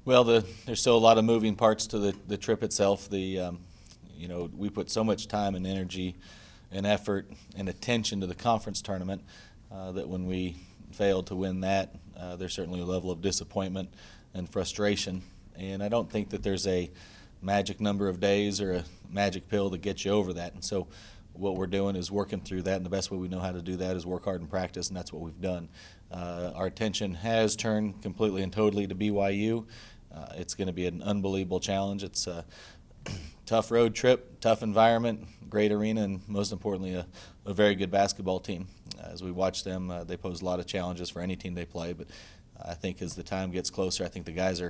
Well, there's still a lot of moving parts to the trip itself. We put so much time and energy and effort and attention to the conference tournament that when we failed to win that, there's certainly a level of disappointment and frustration. And I don't think that there's a magic number of days or a magic pill that gets you over that. And so what we're doing is working through that, and the best way we know how to do that is work hard and practice, and that's what we've done. Our attention has turned completely and totally to BYU. It's going to be an unbelievable challenge. It's a tough road trip, tough environment, great arena, and most importantly, a very good basketball team. As we watch them, they pose a lot of challenges for any team they play, but I think as the time gets closer, I think the guys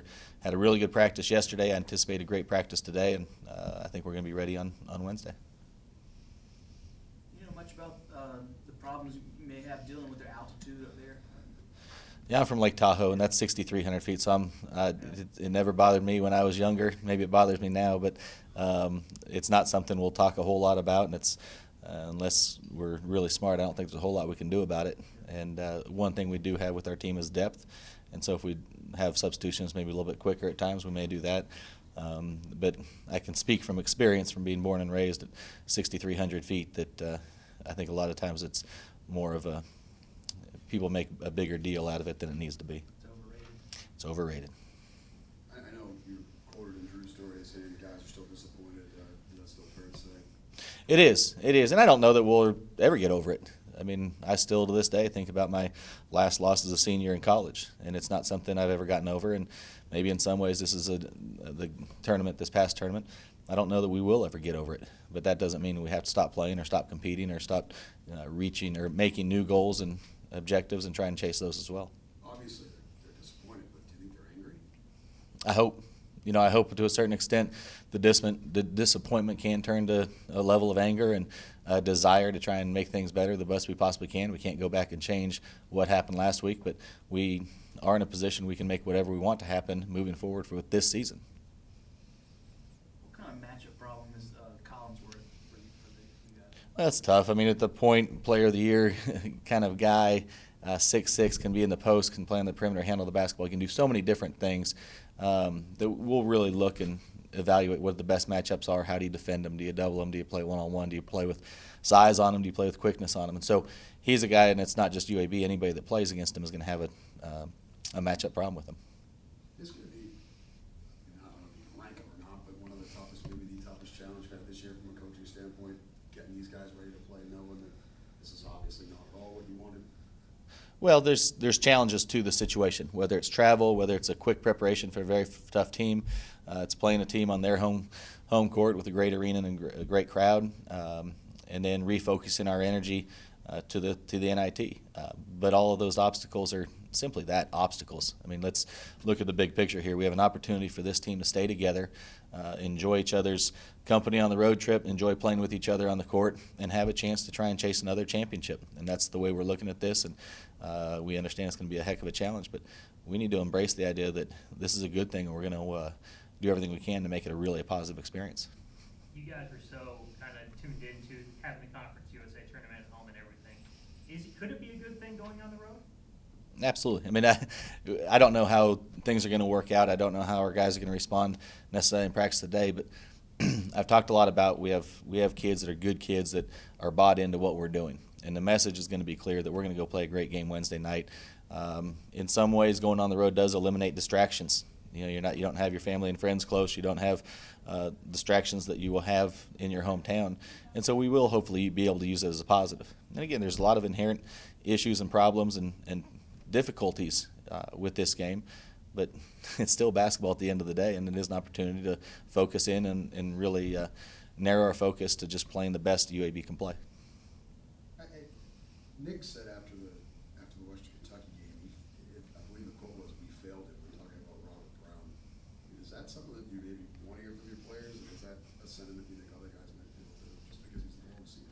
had a really good practice yesterday. I anticipate a great practice today, and I think we're going to be ready on Wednesday. You know much about the problems you may have dealing with their altitude up there? Yeah, I'm from Lake Tahoe, and that's 6,300 feet. So it never bothered me when I was younger. Maybe it bothers me now, but it's not something we'll talk a whole lot about. And it's unless we're really smart, I don't think there's a whole lot we can do about it. And one thing we do have with our team is depth. And so if we have substitutions maybe a little bit quicker at times, we may do that. But I can speak from experience from being born and raised at 6,300 feet that I think a lot of times it's more of a people make a bigger deal out of it than it needs to be. It's overrated. It's overrated. I know you quoted in Drew's story saying you guys are still disappointed. Is that still fair to say? It is, and I don't know that we'll ever get over it. I mean, I still to this day think about my last loss as a senior in college, and it's not something I've ever gotten over. And maybe in some ways this is the tournament, this past tournament. I don't know that we will ever get over it, but that doesn't mean we have to stop playing or stop competing or stop reaching or making new goals and objectives and try and chase those as well. Obviously, they're disappointed, but do you think they're angry? I hope. I hope to a certain extent the disappointment can turn to a level of anger and a desire to try and make things better the best we possibly can. We can't go back and change what happened last week, but we are in a position we can make whatever we want to happen moving forward with this season. What kind of matchup problem is Collinsworth for you guys? That's tough. I mean, at the point, player of the year kind of guy, 6'6", can be in the post, can play on the perimeter, handle the basketball. He can do so many different things that we'll really look and evaluate what the best matchups are. How do you defend them? Do you double them? Do you play one-on-one? Do you play with size on them? Do you play with quickness on them? And so he's a guy, and it's not just UAB. Anybody that plays against him is going to have a matchup problem with him. This is going to be, I don't know if you can rank it or not, but one of the toughest, maybe the toughest challenge you've had this year from a coaching standpoint, getting these guys ready to play, knowing that this is obviously not at all what you wanted. Well, there's challenges to the situation, whether it's travel, whether it's a quick preparation for a very tough team. It's playing a team on their home court with a great arena and a great crowd, and then refocusing our energy to the NIT. But all of those obstacles are simply that, obstacles. I mean, let's look at the big picture here. We have an opportunity for this team to stay together, enjoy each other's company on the road trip, enjoy playing with each other on the court, and have a chance to try and chase another championship. And that's the way we're looking at this, and we understand it's going to be a heck of a challenge, but we need to embrace the idea that this is a good thing, and we're going to do everything we can to make it a really positive experience. You guys are so kind of tuned into having the Conference USA tournament at home and everything. Could it be a good thing going on the road? Absolutely. I mean, I don't know how things are going to work out. I don't know how our guys are going to respond necessarily in practice today, but I've talked a lot about we have kids that are good kids that are bought into what we're doing. And the message is going to be clear that we're going to go play a great game Wednesday night. In some ways, going on the road does eliminate distractions. You don't have your family and friends close. You don't have distractions that you will have in your hometown. And so we will hopefully be able to use it as a positive. And again, there's a lot of inherent issues and problems and difficulties with this game, but it's still basketball at the end of the day, and it is an opportunity to focus in and really narrow our focus to just playing the best UAB can play. Nick said after the Western Kentucky game, I believe the quote was, "We failed it." We're talking about Robert Brown. Is that something that you maybe want to hear from your players? And is that a sentiment you think other guys might feel too, just because he's the world senior?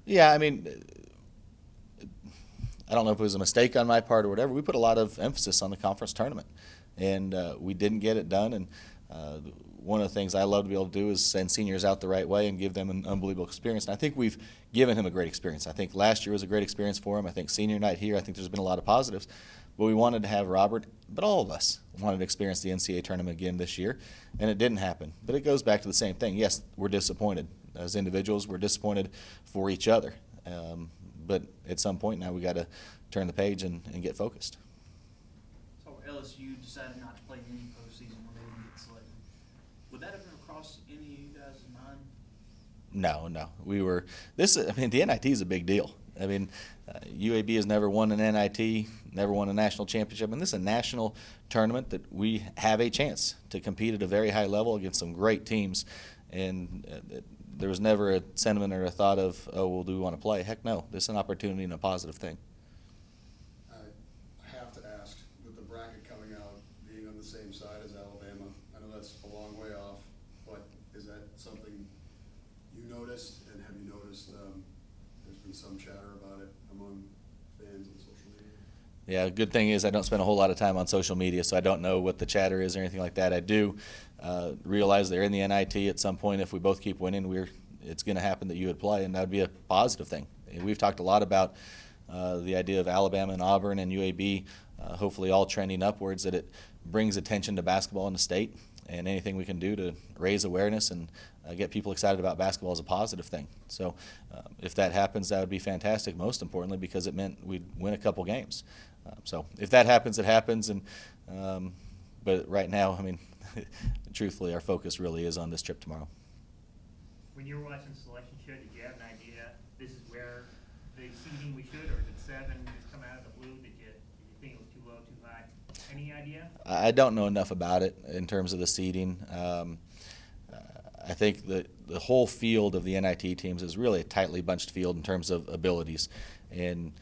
Yeah, I mean, I don't know if it was a mistake on my part or whatever. We put a lot of emphasis on the conference tournament, and we didn't get it done. And one of the things I love to be able to do is send seniors out the right way and give them an unbelievable experience. And I think we've given him a great experience. I think last year was a great experience for him. I think senior night here, I think there's been a lot of positives. but we wanted to have Robert, but all of us wanted to experience the NCAA tournament again this year, and it didn't happen. But it goes back to the same thing. Yes, we're disappointed. As individuals, we're disappointed for each other. But at some point now, we got to turn the page and get focused. So LSU decided not to play any postseason when they didn't get selected. Would that have ever crossed any of you guys' mind? No. We were the NIT is a big deal. I mean, UAB has never won an NIT, never won a national championship, and this is a national tournament that we have a chance to compete at a very high level against some great teams. And there was never a sentiment or a thought of, oh, well, do we want to play? Heck no. This is an opportunity and a positive thing. I have to ask, with the bracket coming out, being on the same side as Alabama, I know that's a long way off, but is that something you noticed, and have you noticed there's been some chatter about it among fans on social media? Yeah, good thing is I don't spend a whole lot of time on social media, so I don't know what the chatter is or anything like that. I do realize they're in the NIT at some point. If we both keep winning, it's going to happen that you would play, and that would be a positive thing. And we've talked a lot about the idea of Alabama and Auburn and UAB hopefully all trending upwards, that it brings attention to basketball in the state, and anything we can do to raise awareness and get people excited about basketball is a positive thing. So if that happens, that would be fantastic, most importantly, because it meant we'd win a couple games. So if that happens, it happens. But right now, I mean, truthfully, our focus really is on this trip tomorrow. When you were watching the selection show, did you have an idea this is where the seeding we should, or did 7 just come out of the blue? Did you think it was too low, too high? Any idea? I don't know enough about it in terms of the seeding. I think the whole field of the NIT teams is really a tightly bunched field in terms of abilities. And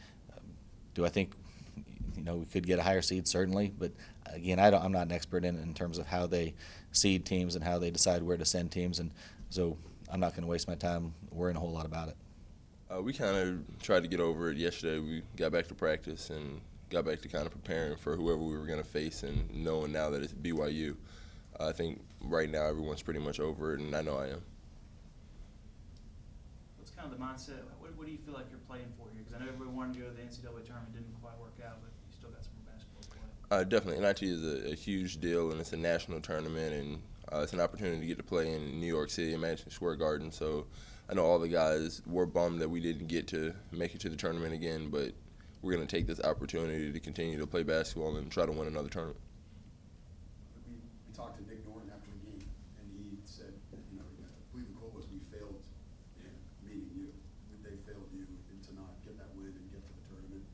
do I think we could get a higher seed? Certainly, but again, I'm not an expert in terms of how they seed teams and how they decide where to send teams, and so I'm not going to waste my time worrying a whole lot about it. We kind of tried to get over it yesterday. We got back to practice and got back to kind of preparing for whoever we were going to face, and knowing now that it's BYU. I think right now everyone's pretty much over it, and I know I am. What's kind of the mindset? What do you feel like you're playing for here? Because I know everyone wanted to go to the NCAA tournament, didn't quite work out, but you still got some more basketball to play. Definitely. NIT is a huge deal, and it's a national tournament, and it's an opportunity to get to play in New York City and Madison Square Garden. So I know all the guys were bummed that we didn't get to make it to the tournament again, but we're going to take this opportunity to continue to play basketball and try to win another tournament. We talked to Nick Norton after the game, and he said, I believe the quote was, "We failed in meeting you. They failed you to not get that win and get to the tournament."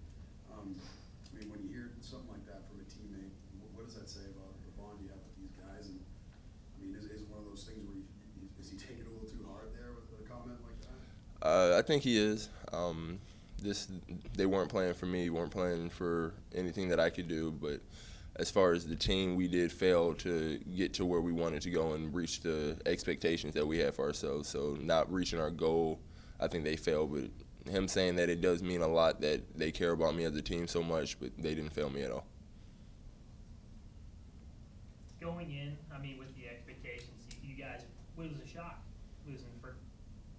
When you hear something like that from a teammate, what does that say about the bond you have with these guys? And is it one of those things where is he taking it a little too hard there with a comment like that? I think he is. They weren't playing for me, weren't playing for anything that I could do, but as far as the team, we did fail to get to where we wanted to go and reach the expectations that we had for ourselves. So not reaching our goal, I think they failed, but him saying that it does mean a lot that they care about me as a team so much, but they didn't fail me at all. Going in, with the expectations, you guys, it was a shock losing for.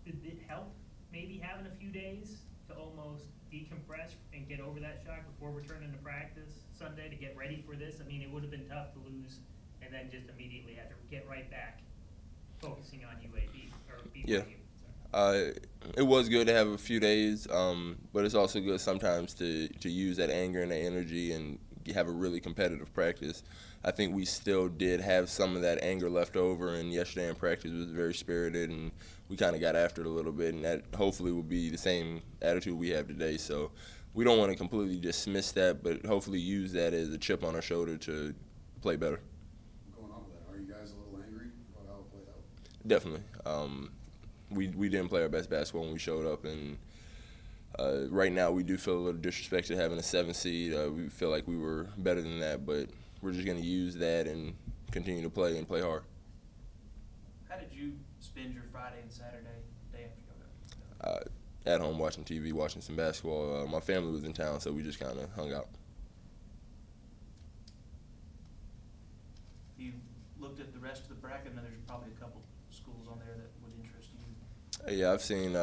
Did it help maybe having a few days to almost decompress and get over that shock before returning to practice Sunday to get ready for this? It would have been tough to lose and then just immediately have to get right back focusing on UAB or BYU. Yeah. Sorry. It was good to have a few days, but it's also good sometimes to use that anger and that energy and have a really competitive practice. I think we still did have some of that anger left over, and yesterday in practice was very spirited, and we kind of got after it a little bit, and that hopefully will be the same attitude we have today. So we don't want to completely dismiss that, but hopefully use that as a chip on our shoulder to play better. Going on with that, are you guys a little angry about how it played out? Definitely. We didn't play our best basketball when we showed up, and right now we do feel a little disrespected having a 7 seed. We feel like we were better than that, but we're just going to use that and continue to play and play hard. How did you spend your Friday and Saturday, day after you got back? At home watching TV, watching some basketball. My family was in town, so we just kind of hung out. You looked at the rest of the bracket, and there's probably a couple schools on there that would interest you. Yeah, I've seen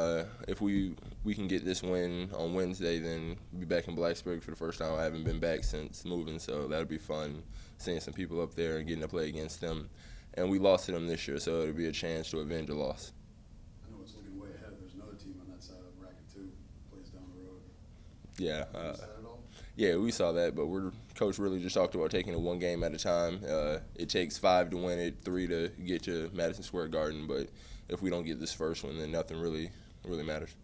if we we can get this win on Wednesday, then be back in Blacksburg for the first time. I haven't been back since moving, so that'll be fun, seeing some people up there and getting to play against them. And we lost to them this year, so it'll be a chance to avenge a loss. I know it's looking way ahead. There's another team on that side of bracket too, plays down the road. Yeah. Is that at all? Yeah, we saw that, but coach really just talked about taking it one game at a time. It takes 5 to win it, 3 to get to Madison Square Garden, but if we don't get this first one, then nothing really matters.